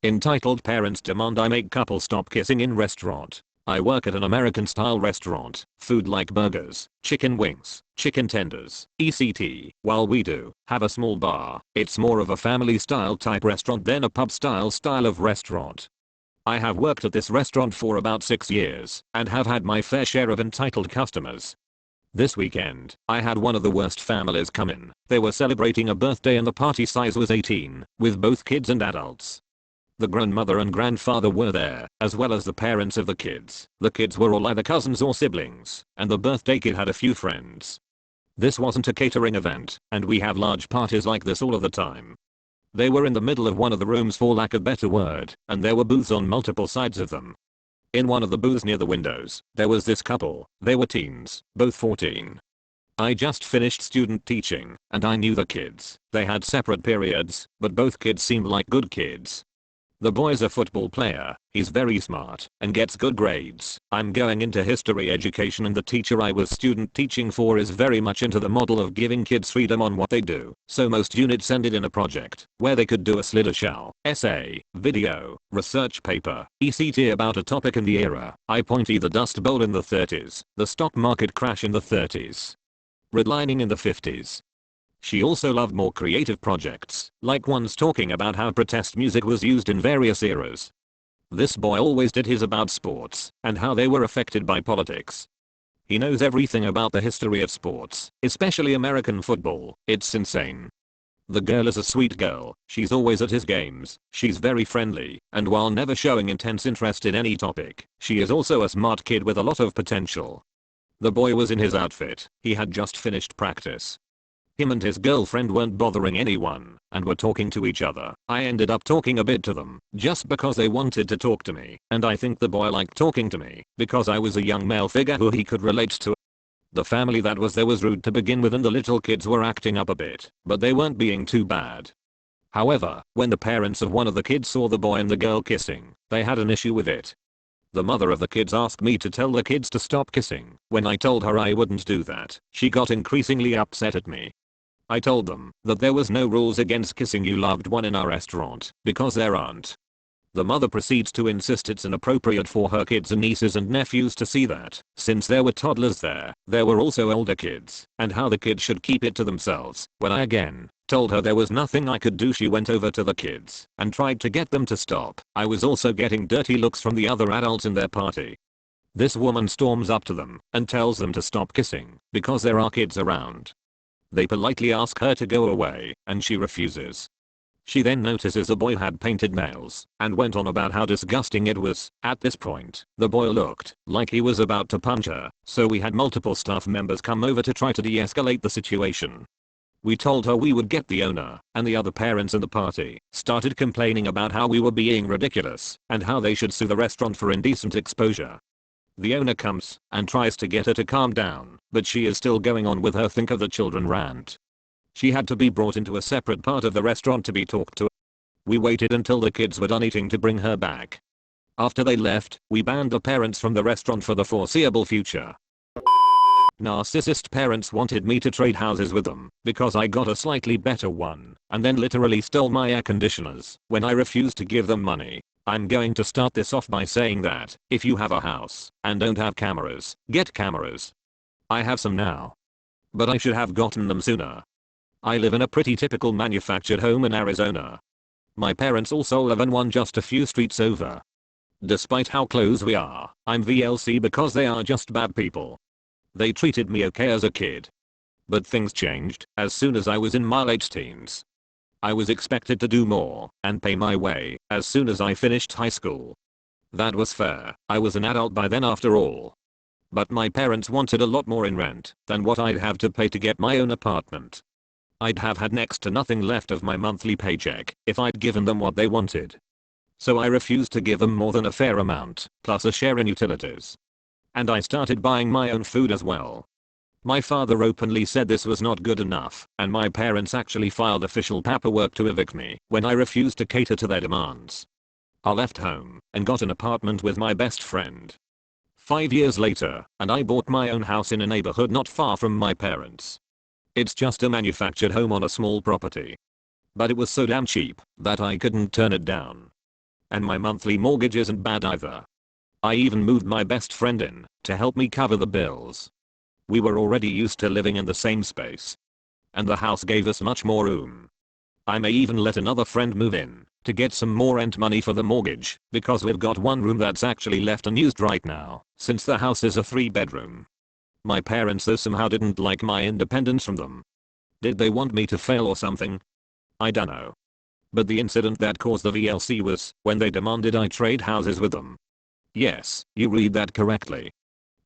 Entitled parents demand I make couple stop kissing in restaurant. I work at an American style restaurant, food like burgers, chicken wings, chicken tenders, etc. While we do have a small bar, it's more of a family style type restaurant than a pub style of restaurant. I have worked at this restaurant for about 6 years and have had my fair share of entitled customers. This weekend, I had one of the worst families come in. They were celebrating a birthday and the party size was 18, with both kids and adults. The grown mother and grandfather were there, as well as the parents of the kids. The kids were all either cousins or siblings, and the birthday kid had a few friends. This wasn't a catering event, and we have large parties like this all of the time. They were in the middle of one of the rooms for lack of better word, and there were booths on multiple sides of them. In one of the booths near the windows, there was this couple. They were teens, both 14. I just finished student teaching, and I knew the kids. They had separate periods, but both kids seemed like good kids. The boy's a football player, he's very smart, and gets good grades. I'm going into history education and the teacher I was student teaching for is very much into the model of giving kids freedom on what they do. So most units ended in a project, where they could do a slideshow, essay, video, research paper, etc. about a topic in the era. I pointy the Dust Bowl in the 30s, the stock market crash in the 30s, redlining in the 50s. She also loved more creative projects, like ones talking about how protest music was used in various eras. This boy always did his about sports, and how they were affected by politics. He knows everything about the history of sports, especially American football. It's insane. The girl is a sweet girl, she's always at his games, she's very friendly, and while never showing intense interest in any topic, she is also a smart kid with a lot of potential. The boy was in his outfit, he had just finished practice. Him and his girlfriend weren't bothering anyone, and were talking to each other. I ended up talking a bit to them, just because they wanted to talk to me, and I think the boy liked talking to me, because I was a young male figure who he could relate to. The family that was there was rude to begin with and the little kids were acting up a bit, but they weren't being too bad. However, when the parents of one of the kids saw the boy and the girl kissing, they had an issue with it. The mother of the kids asked me to tell the kids to stop kissing. When I told her I wouldn't do that, she got increasingly upset at me. I told them that there was no rules against kissing you loved one in our restaurant, because there aren't. The mother proceeds to insist it's inappropriate for her kids and nieces and nephews to see that, since there were toddlers there were also older kids, and how the kids should keep it to themselves. When I again told her there was nothing I could do, she went over to the kids and tried to get them to stop. I was also getting dirty looks from the other adults in their party. This woman storms up to them and tells them to stop kissing because there are kids around. They politely ask her to go away, and she refuses. She then notices a boy had painted nails, and went on about how disgusting it was. At this point, the boy looked like he was about to punch her, so we had multiple staff members come over to try to de-escalate the situation. We told her we would get the owner, and the other parents in the party started complaining about how we were being ridiculous, and how they should sue the restaurant for indecent exposure. The owner comes and tries to get her to calm down, but she is still going on with her think of the children rant. She had to be brought into a separate part of the restaurant to be talked to. We waited until the kids were done eating to bring her back. After they left, we banned the parents from the restaurant for the foreseeable future. Narcissist parents wanted me to trade houses with them because I got a slightly better one, and then literally stole my air conditioners when I refused to give them money. I'm going to start this off by saying that if you have a house and don't have cameras, get cameras. I have some now, but I should have gotten them sooner. I live in a pretty typical manufactured home in Arizona. My parents also live in one just a few streets over. Despite how close we are, I'm VLC because they are just bad people. They treated me okay as a kid. But things changed as soon as I was in my late teens. I was expected to do more and pay my way as soon as I finished high school. That was fair, I was an adult by then after all. But my parents wanted a lot more in rent than what I'd have to pay to get my own apartment. I'd have had next to nothing left of my monthly paycheck if I'd given them what they wanted. So I refused to give them more than a fair amount, plus a share in utilities. And I started buying my own food as well. My father openly said this was not good enough, and my parents actually filed official paperwork to evict me when I refused to cater to their demands. I left home and got an apartment with my best friend. 5 years later, and I bought my own house in a neighborhood not far from my parents. It's just a manufactured home on a small property. But it was so damn cheap that I couldn't turn it down. and my monthly mortgage isn't bad either. I even moved my best friend in to help me cover the bills. We were already used to living in the same space, and the house gave us much more room. I may even let another friend move in to get some more rent money for the mortgage because we've got one room that's actually left unused right now since the house is a 3-bedroom. My parents though somehow didn't like my independence from them. Did they want me to fail or something? I dunno. But the incident that caused the VLC was when they demanded I trade houses with them. Yes, you read that correctly.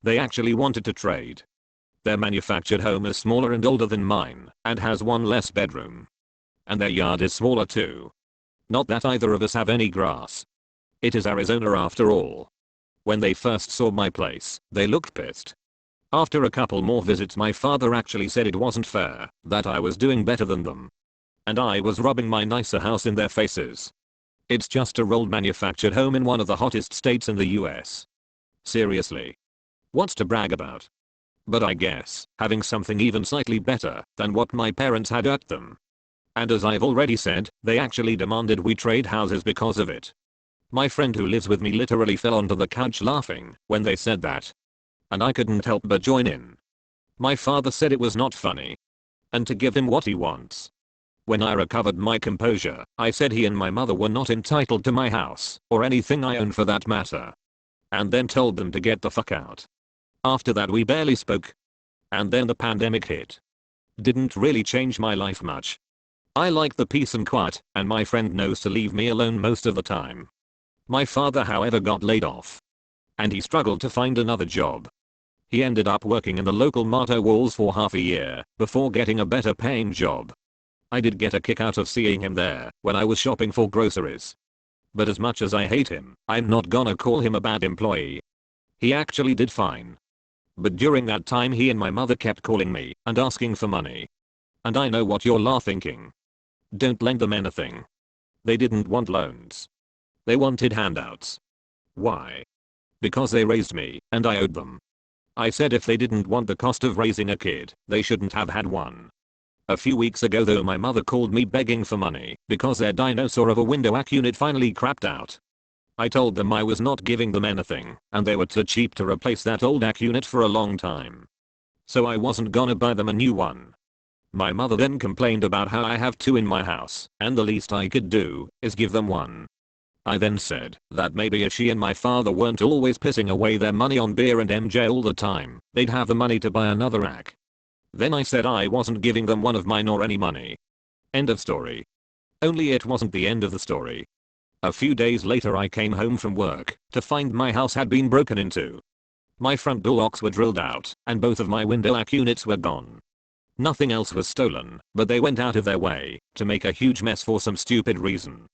They actually wanted to trade. Their manufactured home is smaller and older than mine and has one less bedroom. And their yard is smaller too. Not that either of us have any grass. It is Arizona after all. When they first saw my place, they looked pissed. After a couple more visits my father actually said it wasn't fair, that I was doing better than them. And I was rubbing my nicer house in their faces. It's just a rolled manufactured home in one of the hottest states in the US. Seriously. What's to brag about? But I guess, having something even slightly better than what my parents had irked them. And as I've already said, they actually demanded we trade houses because of it. My friend who lives with me literally fell onto the couch laughing when they said that. And I couldn't help but join in. My father said it was not funny. And to give him what he wants. When I recovered my composure, I said he and my mother were not entitled to my house, or anything I own for that matter. And then told them to get the fuck out. After that we barely spoke. And then the pandemic hit. Didn't really change my life much. I like the peace and quiet, and my friend knows to leave me alone most of the time. My father however got laid off. And he struggled to find another job. He ended up working in the local Marto walls for half a year, before getting a better paying job. I did get a kick out of seeing him there, when I was shopping for groceries. But as much as I hate him, I'm not gonna call him a bad employee. He actually did fine. But during that time he and my mother kept calling me, and asking for money. And I know what you're thinking. Don't lend them anything. They didn't want loans. They wanted handouts. Why? Because they raised me, and I owed them. I said if they didn't want the cost of raising a kid, they shouldn't have had one. A few weeks ago though my mother called me begging for money because their dinosaur of a window AC unit finally crapped out. I told them I was not giving them anything, and they were too cheap to replace that old AC unit for a long time. So I wasn't gonna buy them a new one. My mother then complained about how I have two in my house, and the least I could do is give them one. I then said that maybe if she and my father weren't always pissing away their money on beer and MJ all the time, they'd have the money to buy another AC. Then I said I wasn't giving them one of mine or any money. End of story. Only it wasn't the end of the story. A few days later I came home from work to find my house had been broken into. My front door locks were drilled out, and both of my window AC units were gone. Nothing else was stolen, but they went out of their way to make a huge mess for some stupid reason.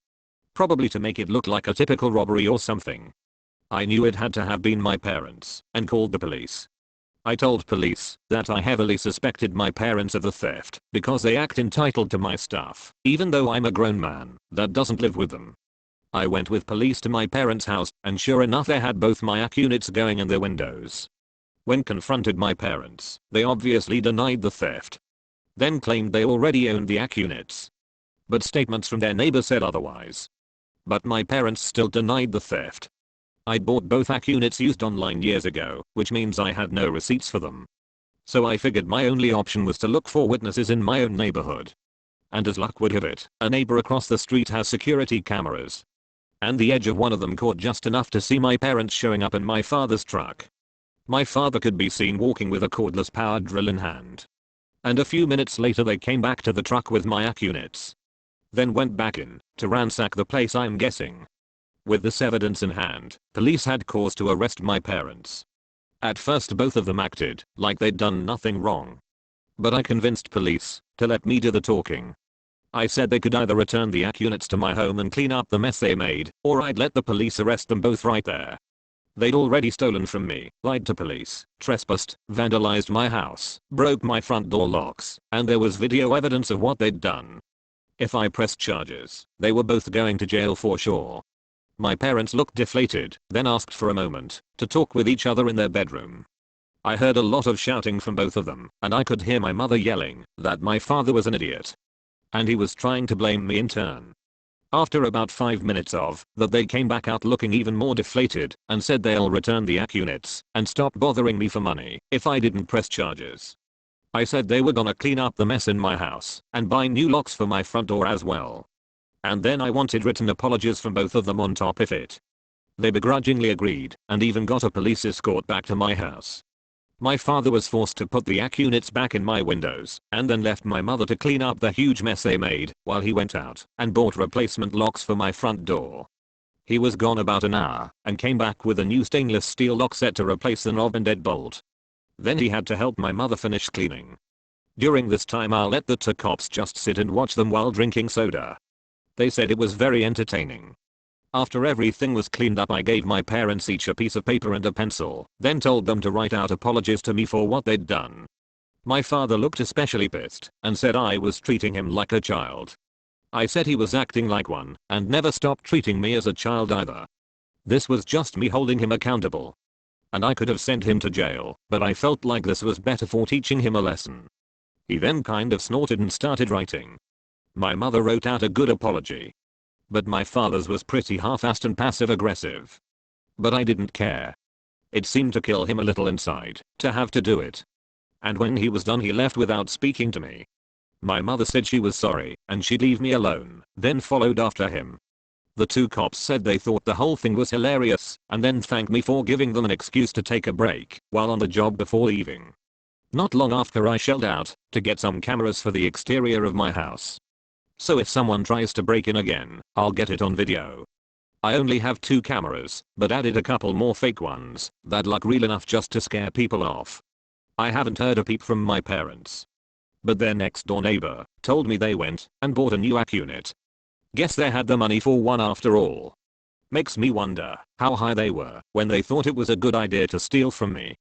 Probably to make it look like a typical robbery or something. I knew it had to have been my parents, and called the police. I told police that I heavily suspected my parents of the theft because they act entitled to my stuff, even though I'm a grown man that doesn't live with them. I went with police to my parents' house, and sure enough they had both my AC units going in their windows. When confronted my parents, they obviously denied the theft. Then claimed they already owned the AC units. But statements from their neighbor said otherwise. But my parents still denied the theft. I bought both AC units used online years ago, which means I had no receipts for them. So I figured my only option was to look for witnesses in my own neighborhood. And as luck would have it, a neighbor across the street has security cameras. And the edge of one of them caught just enough to see my parents showing up in my father's truck. My father could be seen walking with a cordless power drill in hand. And a few minutes later they came back to the truck with my AC units. Then went back in to ransack the place I'm guessing. With this evidence in hand, police had cause to arrest my parents. At first both of them acted like they'd done nothing wrong. But I convinced police to let me do the talking. I said they could either return the AC units to my home and clean up the mess they made, or I'd let the police arrest them both right there. They'd already stolen from me, lied to police, trespassed, vandalized my house, broke my front door locks, and there was video evidence of what they'd done. If I pressed charges, they were both going to jail for sure. My parents looked deflated, then asked for a moment to talk with each other in their bedroom. I heard a lot of shouting from both of them, and I could hear my mother yelling that my father was an idiot. And he was trying to blame me in turn. After about 5 minutes of that, they came back out looking even more deflated and said they'll return the AC units and stop bothering me for money if I didn't press charges. I said they were gonna clean up the mess in my house and buy new locks for my front door as well. And then I wanted written apologies from both of them on top of it. They begrudgingly agreed and even got a police escort back to my house. My father was forced to put the AC units back in my windows and then left my mother to clean up the huge mess they made while he went out and bought replacement locks for my front door. He was gone about an hour and came back with a new stainless steel lock set to replace the knob and deadbolt. Then he had to help my mother finish cleaning. During this time I let the two cops just sit and watch them while drinking soda. They said it was very entertaining. After everything was cleaned up, I gave my parents each a piece of paper and a pencil, then told them to write out apologies to me for what they'd done. My father looked especially pissed and said I was treating him like a child. I said he was acting like one and never stopped treating me as a child either. This was just me holding him accountable. And I could have sent him to jail, but I felt like this was better for teaching him a lesson. He then kind of snorted and started writing. My mother wrote out a good apology. But my father's was pretty half-assed and passive-aggressive. But I didn't care. It seemed to kill him a little inside to have to do it. And when he was done, he left without speaking to me. My mother said she was sorry and she'd leave me alone, then followed after him. The two cops said they thought the whole thing was hilarious and then thanked me for giving them an excuse to take a break while on the job before leaving. Not long after, I shelled out to get some cameras for the exterior of my house. So if someone tries to break in again, I'll get it on video. I only have 2 cameras, but added a couple more fake ones that look real enough just to scare people off. I haven't heard a peep from my parents. But their next door neighbor told me they went and bought a new AC unit. Guess they had the money for one after all. Makes me wonder how high they were when they thought it was a good idea to steal from me.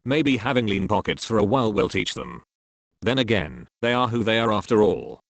Maybe having lean pockets for a while will teach them. Then again, they are who they are after all.